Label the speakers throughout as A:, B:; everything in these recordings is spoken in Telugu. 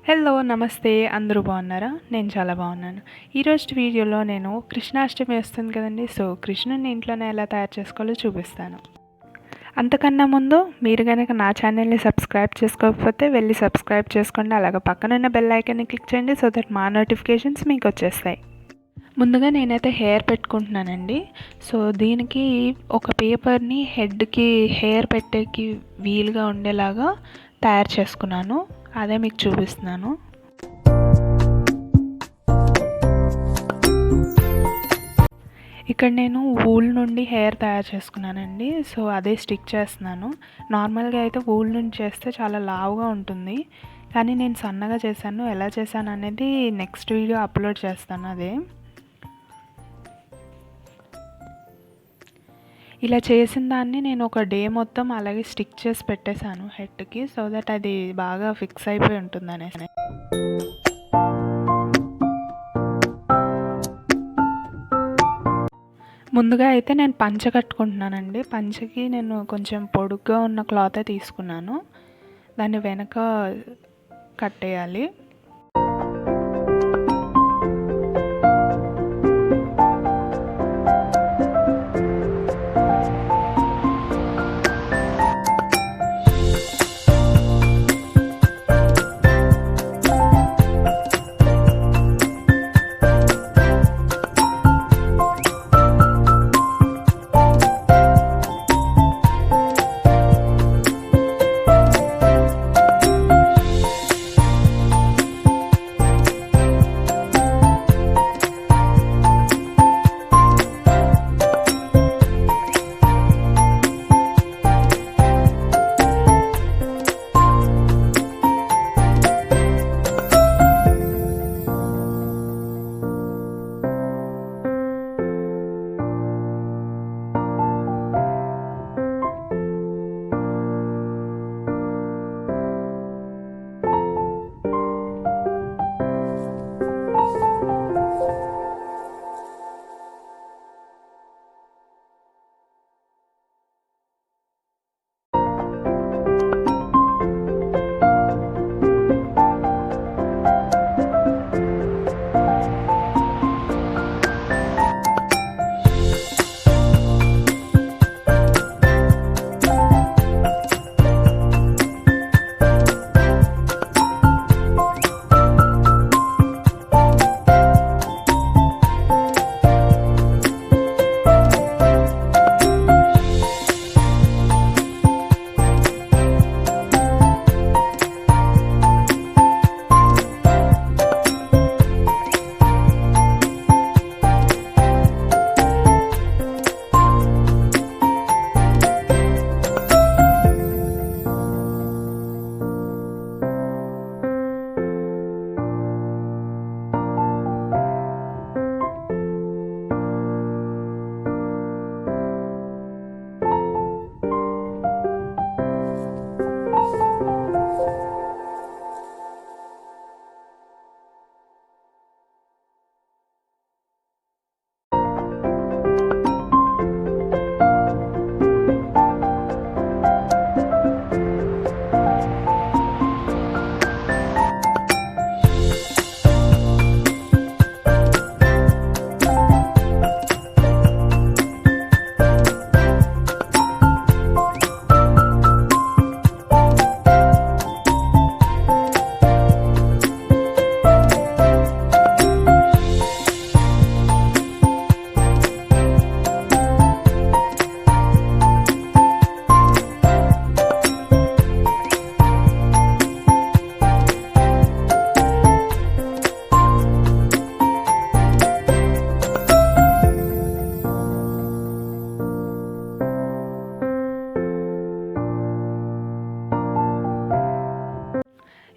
A: హలో నమస్తే అందరూ బాగున్నారా? నేను చాలా బాగున్నాను. ఈరోజు వీడియోలో నేను కృష్ణాష్టమి వస్తుంది కదండి. సో కృష్ణుని ఇంట్లోనే ఎలా తయారు చేసుకోవాలో చూపిస్తాను. అంతకన్నా ముందు మీరు కనుక నా ఛానల్ని సబ్స్క్రైబ్ చేసుకోకపోతే వెళ్ళి సబ్స్క్రైబ్ చేసుకోండి. అలాగే పక్కనున్న బెల్ ఐకాన్ని క్లిక్ చేయండి. సో దట్ మా నోటిఫికేషన్స్ మీకు వచ్చేస్తాయి. ముందుగా నేనైతే హెయిర్ పెట్టుకుంటున్నానండి. సో దీనికి ఒక పేపర్ని హెడ్కి హెయిర్ పెట్టేకి వీలుగా ఉండేలాగా తయారు చేసుకున్నాను. అదే మీకు చూపిస్తున్నాను. ఇక్కడ నేను వూల్ నుండి హెయిర్ తయారు చేసుకున్నానండి. సో అదే స్టిక్ చేస్తున్నాను. నార్మల్గా అయితే వూల్ నుండి చేస్తే చాలా లావుగా ఉంటుంది, కానీ నేను సన్నగా చేశాను. ఎలా చేశాను అనేది నెక్స్ట్ వీడియో అప్లోడ్ చేస్తాను. అదే ఇలా చేసిన దాన్ని నేను ఒక డే మొత్తం అలాగే స్టిక్ చేసి పెట్టేశాను హెడ్కి, సో దట్ అది బాగా ఫిక్స్ అయిపోయి ఉంటుంది అనేసి. ముందుగా అయితే నేను పంచ కట్టుకుంటున్నానండి. పంచకి నేను కొంచెం పొడుగ్గా ఉన్న క్లాతే తీసుకున్నాను. దాన్ని వెనక కట్టేయాలి.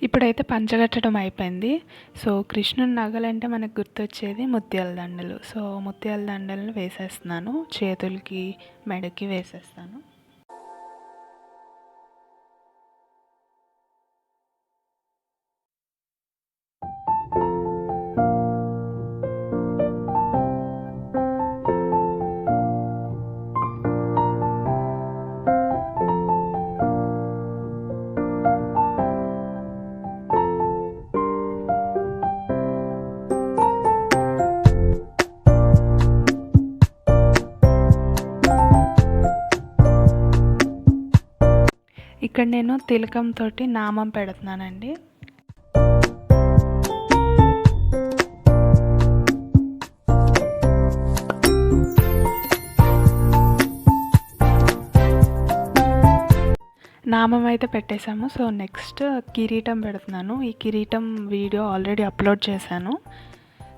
A: ఇప్పుడైతే పంచగట్టడం అయిపోయింది. సో కృష్ణుని నగలంటే మనకు గుర్తొచ్చేది ముత్యాల దండలు. సో ముత్యాల దండలను వేసేస్తున్నాను, చేతులకి మెడకి వేసేస్తాను. ఇక్కడ నేను తిలకంతో నామం పెడుతున్నానండి. నామం అయితే పెట్టేశాము. సో నెక్స్ట్ కిరీటం పెడుతున్నాను. ఈ కిరీటం వీడియో ఆల్రెడీ అప్లోడ్ చేశాను,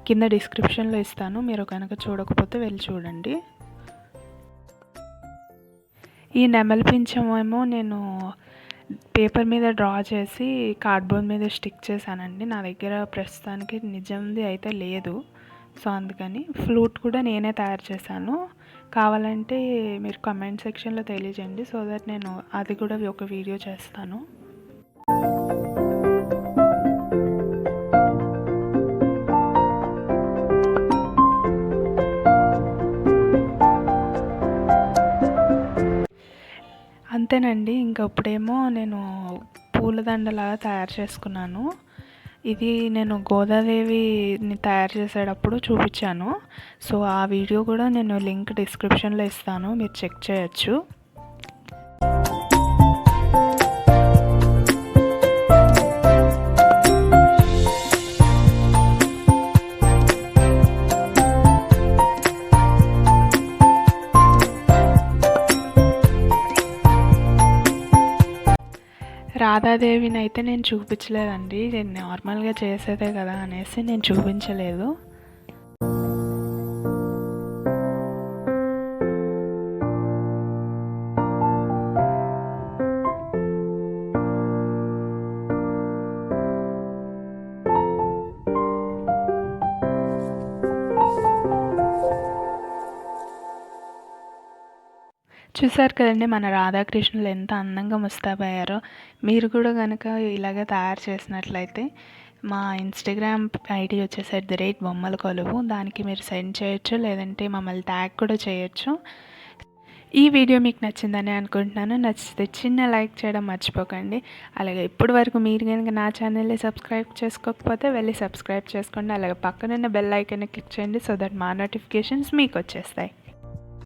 A: కింద డిస్క్రిప్షన్లో ఇస్తాను, మీరు కనుక చూడకపోతే వెళ్ళి చూడండి. ఈ నెమలి పింఛమేమో నేను పేపర్ మీద డ్రా చేసి కార్డ్బోర్డ్ మీద స్టిక్ చేశానండి. నా దగ్గర ప్రస్తుతానికి నిజంది అయితే లేదు, సో అందుకని. ఫ్లూట్ కూడా నేనే తయారు చేశాను. కావాలంటే మీరు కమెంట్ సెక్షన్లో తెలియజేయండి, సో దట్ నేను అది కూడా ఒక వీడియో చేస్తాను. అంతేనండి. ఇంకా ఇప్పుడేమో నేను పూలదండలాగా తయారు చేసుకున్నాను. ఇది నేను గోదాదేవిని తయారు చేసేటప్పుడు చూపించాను, సో ఆ వీడియో కూడా నేను లింక్ డిస్క్రిప్షన్లో ఇస్తాను, మీరు చెక్ చేయొచ్చు. రాధాదేవిని అయితే నేను చూపించలేదండి, నేను నార్మల్గా చేసేదే కదా అనేసి నేను చూపించలేదు. చూసారు కదండి మన రాధాకృష్ణులు ఎంత అందంగా ముస్తాబయ్యారో. మీరు కూడా కనుక ఇలాగే తయారు చేసినట్లయితే మా ఇన్స్టాగ్రామ్ ఐడి వచ్చేసి @బొమ్మల కొలువు, దానికి మీరు సెండ్ చేయొచ్చు, లేదంటే మమ్మల్ని ట్యాగ్ కూడా చేయొచ్చు. ఈ వీడియో మీకు నచ్చిందని అనుకుంటున్నాను. నచ్చితే చిన్న లైక్ చేయడం మర్చిపోకండి. అలాగే ఇప్పటి వరకు మీరు కనుక నా ఛానల్ని సబ్స్క్రైబ్ చేసుకోకపోతే వెళ్ళి సబ్స్క్రైబ్ చేసుకోండి. అలాగే పక్కనున్న బెల్ ఐకాన్ని క్లిక్ చేయండి, సో దట్ మా నోటిఫికేషన్స్ మీకు వచ్చేస్తాయి.